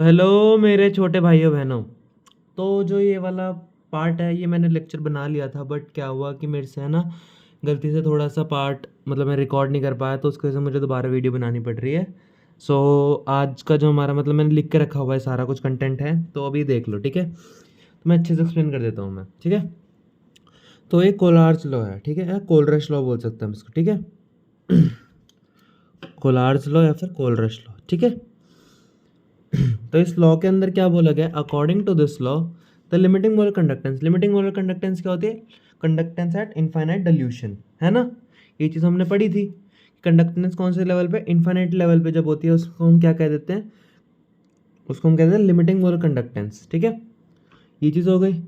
Hello मेरे छोटे भाइयों बहनों। तो जो ये वाला पार्ट है ये मैंने लेक्चर बना लिया था, बट क्या हुआ कि मेरे से है ना गलती से थोड़ा सा पार्ट मतलब मैं रिकॉर्ड नहीं कर पाया, तो उसकी वजह से मुझे दोबारा वीडियो बनानी पड़ रही है। सो आज का जो हमारा मतलब मैंने लिख के रखा हुआ है सारा कुछ कंटेंट है, तो अभी देख लो, ठीक है। तो मैं अच्छे से एक्सप्लेन कर देता हूँ मैं, ठीक है। तो एक कोलार्च लॉ है, ठीक है, या कोलरश लॉ बोल सकते हैं हम इसको, ठीक है। कोलार्च लॉ या फिर कोलरश लॉ, ठीक है। तो इस लॉ के अंदर क्या बोला गया, according to this law the limiting molar conductance. Limiting molar conductance क्या होती है? कंडक्टेंस एट इनफाइनाइट डिल्यूशन, है ना। ये चीज़ हमने पढ़ी थी। कंडक्टेंस कौन से लेवल पे? इनफाइनाइट लेवल पे जब होती है उसको हम क्या कह देते हैं? उसको हम कहते हैं लिमिटिंग मोलर कंडक्टेंस, ठीक है। ये चीज़ हो गई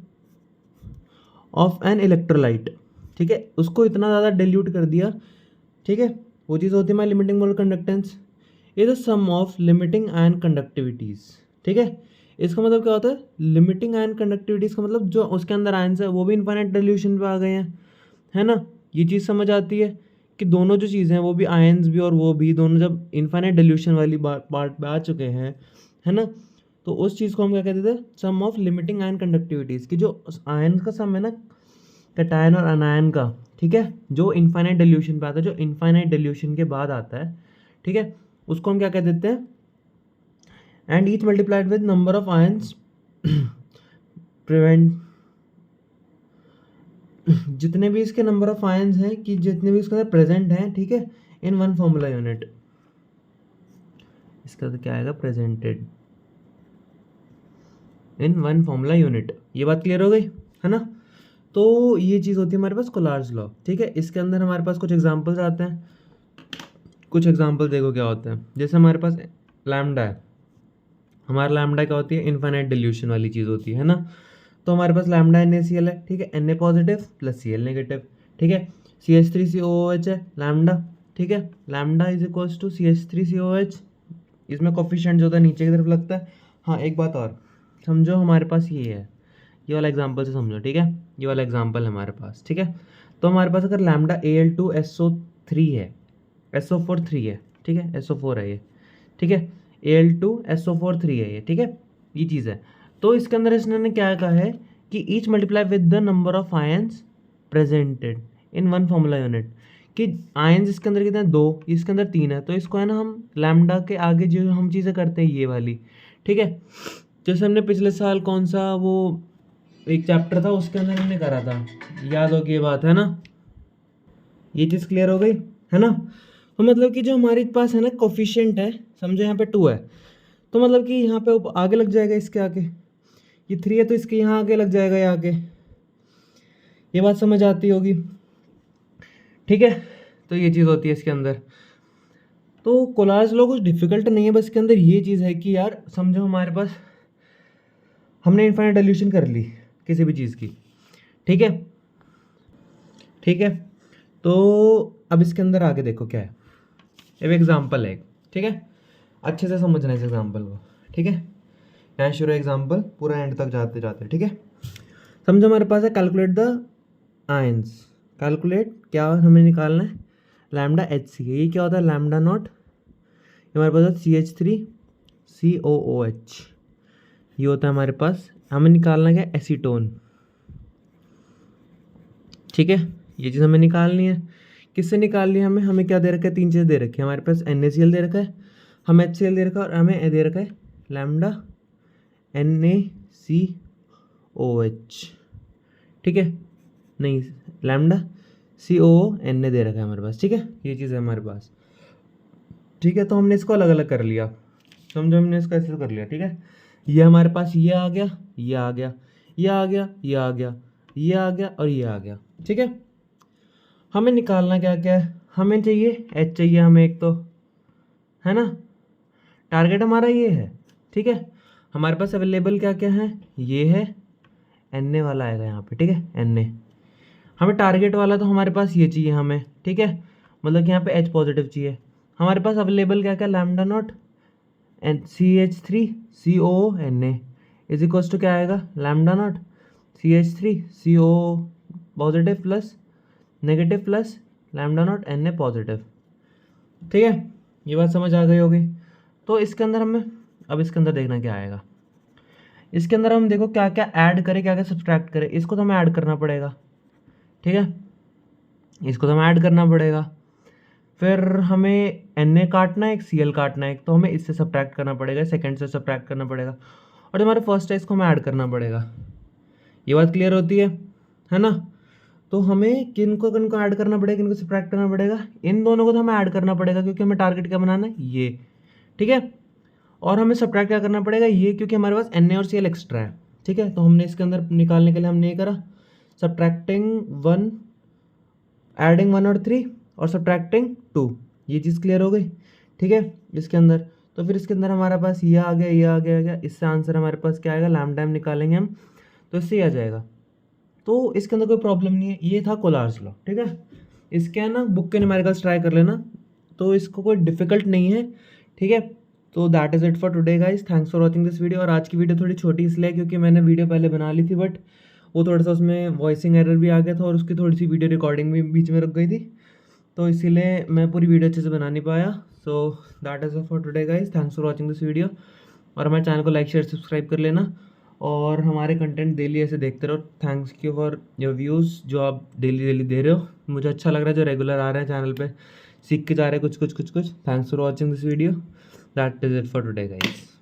ऑफ एन इलेक्ट्रोलाइट, ठीक है। उसको इतना ज़्यादा डिल्यूट कर दिया, ठीक है। वो चीज़ होती है हमारी limiting molar conductance. Is the sum of limiting ion conductivities, ठीक है। इसका मतलब क्या होता है? लिमिटिंग आयन कंडक्टिविटीज़ का मतलब जो उसके अंदर आयन्स है वो भी इनफाइनाइट डिल्यूशन पे आ गए हैं, है ना। ये चीज़ समझ आती है कि दोनों जो चीज़ें हैं वो भी आयन्स भी और वो भी दोनों जब इनफाइनाइट डिल्यूशन वाली पार्ट पे आ चुके हैं, है ना। तो उस चीज़ को हम क्या कहते थे? सम ऑफ लिमिटिंग आयन कंडक्टिविटीज़ की जो आयन का सम है ना, कैटायन और अनायन का, ठीक है, जो इनफाइनाइट डिल्यूशन पे आता है, जो इनफाइनाइट डिल्यूशन के बाद आता है, ठीक है, उसको हम क्या कह देते हैं? And each multiplied with number of ions prevent, जितने भी इसके नंबर ऑफ आयंस हैं कि जितने भी इसके अंदर प्रेजेंट हैं, ठीक है, इन वन फॉर्मूला यूनिट। इसका तो क्या आएगा? Presented in one formula unit. ये बात क्लियर हो गई, है ना। तो ये चीज़ होती है हमारे पास कोलार्ज लॉ, ठीक है। इसके अंदर हमारे पास कुछ एग्जांपल्स आते हैं। कुछ एग्जांपल देखो क्या होते हैं। जैसे हमारे पास लैम्डा है, हमारा लैम्डा क्या होती है? इनफाइनाइट डिल्यूशन वाली चीज़ होती है ना। तो हमारे पास लैम्डा NaCl है, ठीक है, Na positive plus Cl negative, ठीक है। CH3COOH है लैम्डा, ठीक है। Lambda is equals to CH3COH। इसमें कोफिशिएंट जो होता है नीचे की तरफ लगता है। हाँ, एक बात और समझो, हमारे पास ये है, ये वाला एग्जाम्पल से समझो, ठीक है। ये वाला एग्जाम्पल है हमारे पास, ठीक है। तो हमारे पास अगर लैम्डा Al2SO3 है, SO4 3 है, ठीक है, SO4 है ये, ठीक है। Al2SO4 3 है ये, ठीक है। ये चीज़ है। तो इसके अंदर इसने क्या कहा है कि each multiply with the number of ions presented in one formula unit, कि आयंस इसके अंदर कितने हैं? 2, इसके अंदर 3 है। तो इसको है ना हम लैम्डा के आगे जो हम चीज़ें करते हैं ये वाली, ठीक है। जैसे हमने पिछले साल कौन सा वो एक चैप्टर था उसके अंदर हमने करा था, याद हो कि ये बात है ना। ये चीज़ क्लियर हो गई, है ना। तो मतलब कि जो हमारे पास है ना कोफिशिएंट है, समझो यहाँ पे 2 है, तो मतलब कि यहाँ पे आगे लग जाएगा इसके आगे। ये 3 है तो इसके यहाँ आगे लग जाएगा, ये आगे। ये बात समझ आती होगी, ठीक है। तो ये चीज़ होती है इसके अंदर। तो कोलार्ज लॉ कुछ डिफिकल्ट नहीं है, बस इसके अंदर ये चीज़ है कि यार समझो हमारे पास हमने इनफाइनाइट डिल्यूशन कर ली किसी भी चीज़ की, ठीक है, ठीक है। तो अब इसके अंदर आगे देखो क्या है। अब एग्जाम्पल है एक, ठीक है, अच्छे से समझना इस एग्जाम्पल को, ठीक है। यहाँ शुरू एग्जाम्पल पूरा एंड तक जाते जाते, ठीक है। समझो हमारे पास है कैलकुलेट द आयंस। कैलकुलेट क्या हमें निकालना है? Lambda HC। ये क्या होता है? लैम्डा नॉट, हमारे पास CH3COOH। ये होता है हमारे पास, हमें निकालना क्या? एसीटोन, ठीक है। ये चीज़ हमें निकालनी है। किससे निकालनी है हमें? हमें क्या दे रखा है? 3 चीज़ दे रखी है हमारे पास। NaCl दे रखा है, हमें HCl दे रखा है, और हमें दे रखा है लैम्डा NaCOH, ठीक है। नहीं, लैम्डा COO दे रखा है हमारे पास, ठीक है। ये चीज़ है हमारे पास, ठीक है। तो हमने इसको अलग अलग कर लिया, समझो हमने इसको ऐसे कर लिया, ठीक है। ये हमारे पास ये आ गया, ये आ गया, ये आ गया, ये आ गया, ये आ गया और ये आ गया, ठीक है। हमें निकालना क्या क्या है? हमें चाहिए H, चाहिए हमें एक तो, है ना। टारगेट हमारा ये है, ठीक है। हमारे पास अवेलेबल क्या क्या है? ये है, Na वाला आएगा यहाँ पे, ठीक है, Na। हमें टारगेट वाला तो हमारे पास ये चाहिए हमें, ठीक है, मतलब कि यहाँ पे H पॉजिटिव चाहिए। हमारे पास अवेलेबल क्या क्या? Lambda naught CH3CONA is equals to क्या आएगा? Lambda naught CH3CO positive plus negative plus lambda naught Na positive, ठीक है। ये बात समझ आ गई होगी। तो इसके अंदर हमें अब इसके अंदर देखना क्या आएगा। इसके अंदर हम देखो क्या क्या ऐड करें, क्या क्या सब्सट्रैक्ट करें। इसको तो हमें ऐड करना पड़ेगा, ठीक है, इसको तो हमें ऐड करना पड़ेगा। फिर हमें Na काटना है, एक Cl काटना है, तो हमें इससे सब्ट्रैक्ट करना पड़ेगा, सेकंड से सब्ट्रैक्ट करना पड़ेगा, और जो हमारा फर्स्ट है इसको हमें ऐड करना पड़ेगा। ये बात क्लियर होती है ना। तो हमें किनको किनको ऐड करना पड़ेगा, किनको सब्ट्रैक्ट करना पड़ेगा, इन दोनों को तो हमें ऐड करना पड़ेगा क्योंकि हमें टारगेट क्या बनाना है, ये, ठीक है। और हमें सब्ट्रैक्ट क्या करना पड़ेगा, ये, क्योंकि हमारे पास Na और Cl एक्स्ट्रा है, ठीक है। तो हमने इसके अंदर निकालने के लिए हमने ये करा, सब्ट्रैक्टिंग 1, एडिंग 1 और 3, और सब्ट्रैक्टिंग 2। ये चीज़ क्लियर हो गई, ठीक है। इसके अंदर तो फिर इसके अंदर हमारे पास ये आ गया, ये आ गया, इससे आंसर हमारे पास क्या आएगा, लैम्डा m निकालेंगे हम, तो इससे ही आ जाएगा। तो इसके अंदर कोई प्रॉब्लम नहीं है। ये था कोलार्स लॉ, ठीक है। इसके है ना बुक के न्यूमेरिकल्स ट्राई कर लेना, तो इसको कोई डिफिकल्ट नहीं है, ठीक है। तो that is it for today guys, thanks for watching this video. और आज की वीडियो थोड़ी छोटी इसलिए क्योंकि मैंने वीडियो पहले बना ली थी, बट वो थोड़ा सा उसमें वॉइसिंग एरर भी आ गया था और उसकी थोड़ी सी वीडियो रिकॉर्डिंग भी बीच में रुक गई थी, तो इसीलिए मैं पूरी वीडियो अच्छे से बना नहीं पाया। So that is it for today guys, thanks for watching this video. और हमारे चैनल को लाइक शेयर सब्सक्राइब कर लेना, और हमारे कंटेंट डेली ऐसे देखते रहो। Thanks you for your views जो आप डेली दे रहे हो, मुझे अच्छा लग रहा है जो रेगुलर आ रहे हैं चैनल पे, सीख के जा रहे हैं कुछ कुछ। Thanks for watching this video, that is it for today guys.